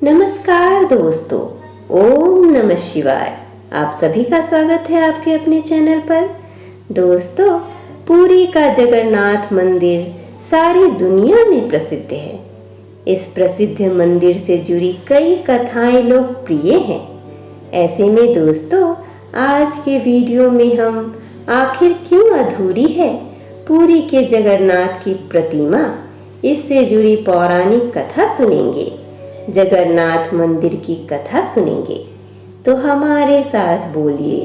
नमस्कार दोस्तों, ओम नमः शिवाय। आप सभी का स्वागत है आपके अपने चैनल पर। दोस्तों, पुरी का जगन्नाथ मंदिर सारी दुनिया में प्रसिद्ध है। इस प्रसिद्ध मंदिर से जुड़ी कई कथाएं लोकप्रिय हैं। ऐसे में दोस्तों, आज के वीडियो में हम आखिर क्यों अधूरी है पुरी के जगन्नाथ की प्रतिमा, इससे जुड़ी पौराणिक कथा सुनेंगे। जगन्नाथ मंदिर की कथा सुनेंगे तो हमारे साथ बोलिए,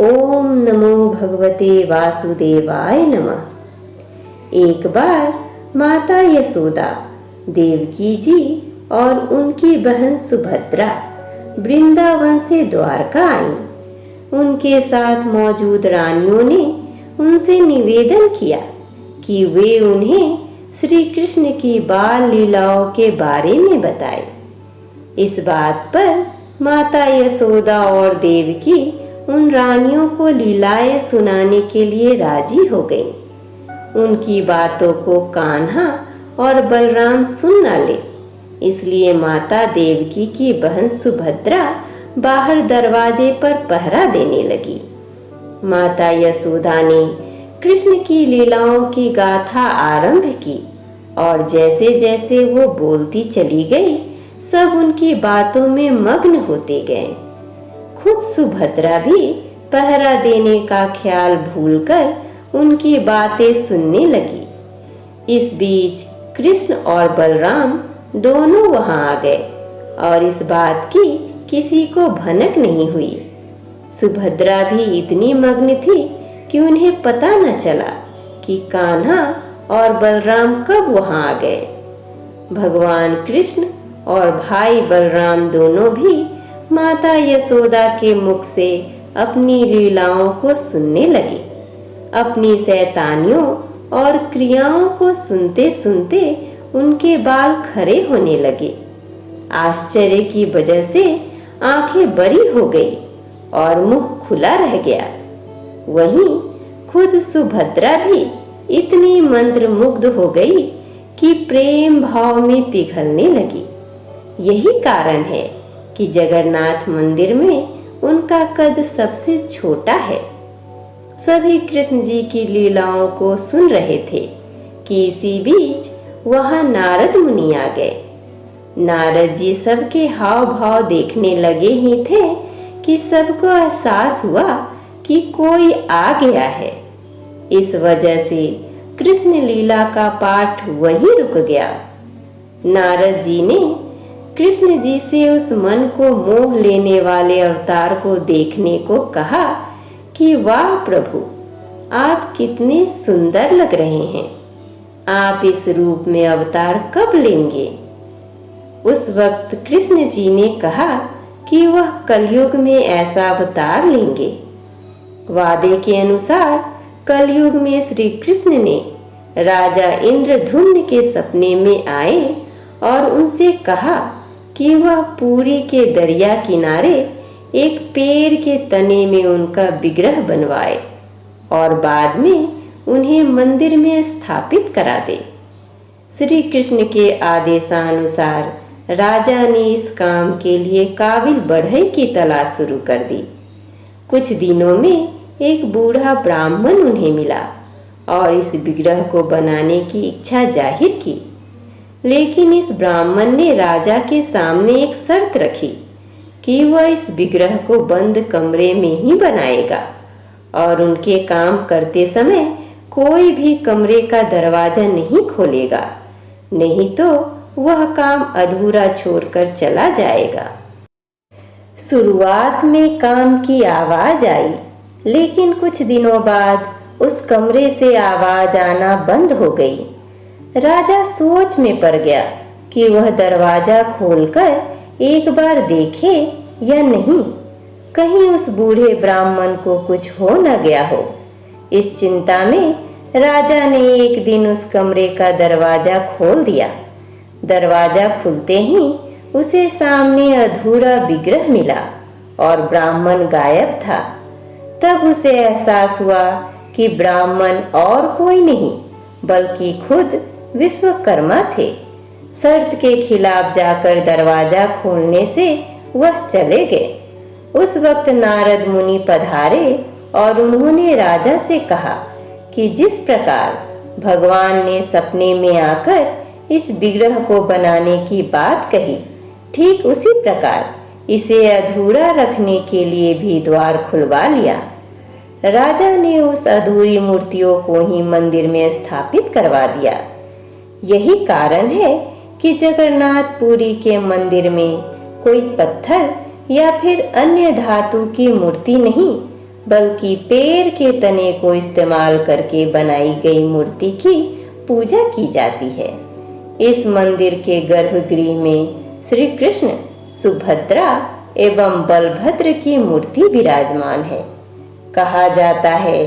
ओम नमो भगवते वासुदेवाय नमः। एक बार माता यशोदा, देवकी जी और उनकी बहन सुभद्रा वृंदावन से द्वारका आईं। उनके साथ मौजूद रानियों ने उनसे निवेदन किया कि वे उन्हें श्री कृष्ण की बाल लीलाओं के बारे में बताए। इस बात पर माता यशोदा और देवकी उन रानियों को लीलाएं सुनाने के लिए राजी हो गईं। उनकी बातों को कान्हा और बलराम सुन न ले, इसलिए माता देवकी की बहन सुभद्रा बाहर दरवाजे पर पहरा देने लगी। माता यशोदा ने कृष्ण की लीलाओं की गाथा आरंभ की और जैसे जैसे वो बोलती चली गई, सब उनकी बातों में मग्न होते गए। खुद सुभद्रा भी पहरा देने का ख्याल भूलकर उनकी बातें सुनने लगी। इस बीच कृष्ण और बलराम दोनों वहां आ गए और इस बात की किसी को भनक नहीं हुई। सुभद्रा भी इतनी मग्न थी कि उन्हें पता न चला कि कान्हा और बलराम कब वहां आ गए। भगवान कृष्ण और भाई बलराम दोनों भी माता यशोदा के मुख से अपनी लीलाओं को सुनने लगे। अपनी शैतानियों और क्रियाओं को सुनते सुनते उनके बाल खड़े होने लगे। आश्चर्य की वजह से आंखें बड़ी हो गई और मुंह खुला रह गया। वहीं खुद सुभद्रा भी इतनी मंत्रमुग्ध हो गई कि प्रेम भाव में पिघलने लगी। यही कारण है कि जगन्नाथ मंदिर में उनका कद सबसे छोटा है। सभी कृष्ण जी की लीलाओं को सुन रहे थे कि इसी बीच वहां नारद मुनि आ गए। नारद जी सबके हाव भाव देखने लगे ही थे कि सबको एहसास हुआ कि कोई आ गया है। इस वजह से कृष्ण लीला का पाठ वहीं रुक गया। नारद जी ने कृष्ण जी से उस मन को मोह लेने वाले अवतार को देखने को कहा कि वाह प्रभु, आप कितने सुंदर लग रहे हैं। आप इस रूप में अवतार कब लेंगे? उस वक्त कृष्ण जी ने कहा कि वह कलयुग में ऐसा अवतार लेंगे। वादे के अनुसार कलयुग में श्री कृष्ण ने राजा इंद्रधुम्न के सपने में आए और उनसे कहा कि वह पुरी के दरिया किनारे एक पेड़ के तने में उनका विग्रह बनवाए और बाद में उन्हें मंदिर में स्थापित करा दे। श्री कृष्ण के आदेशानुसार राजा ने इस काम के लिए काबिल बढ़ई की तलाश शुरू कर दी। कुछ दिनों में एक बूढ़ा ब्राह्मण उन्हें मिला और इस विग्रह को बनाने की इच्छा जाहिर की। लेकिन इस ब्राह्मण ने राजा के सामने एक शर्त रखी कि वह इस विग्रह को बंद कमरे में ही बनाएगा और उनके काम करते समय कोई भी कमरे का दरवाजा नहीं खोलेगा, नहीं तो वह काम अधूरा छोड़कर चला जाएगा। शुरुआत में काम की आवाज आई, लेकिन कुछ दिनों बाद उस कमरे से आवाज आना बंद हो गई। राजा सोच में पड़ गया कि वह दरवाजा खोलकर एक बार देखे या नहीं, कहीं उस बूढ़े ब्राह्मण को कुछ हो न गया हो। इस चिंता में राजा ने एक दिन उस कमरे का दरवाजा खोल दिया। दरवाजा खुलते ही उसे सामने अधूरा विग्रह मिला और ब्राह्मण गायब था। तब उसे एहसास हुआ कि ब्राह्मण और कोई नहीं बल्कि खुद विश्वकर्मा थे। शर्त के खिलाफ जाकर दरवाजा खोलने से वह चले गए। उस वक्त नारद मुनि पधारे और उन्होंने राजा से कहा कि जिस प्रकार भगवान ने सपने में आकर इस विग्रह को बनाने की बात कही, ठीक उसी प्रकार इसे अधूरा रखने के लिए भी द्वार खुलवा लिया। राजा ने उस अधूरी मूर्तियों को ही मंदिर में स्थापित करवा दिया। यही कारण है कि जगन्नाथपुरी के मंदिर में कोई पत्थर या फिर अन्य धातु की मूर्ति नहीं, बल्कि पेड़ के तने को इस्तेमाल करके बनाई गई मूर्ति की पूजा की जाती है। इस मंदिर के गर्भगृह में श्री कृष्ण, सुभद्रा एवं बलभद्र की मूर्ति विराजमान है। कहा जाता है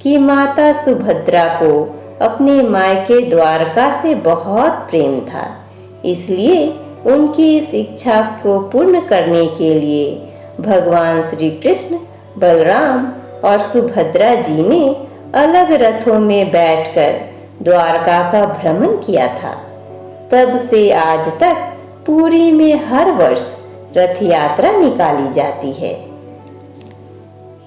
कि माता सुभद्रा को अपने मायके द्वारका से बहुत प्रेम था, इसलिए उनकी इस इच्छा को पूर्ण करने के लिए भगवान श्री कृष्ण, बलराम और सुभद्रा जी ने अलग रथों में बैठकर द्वारका का भ्रमण किया था। तब से आज तक पुरी में हर वर्ष रथ यात्रा निकाली जाती है।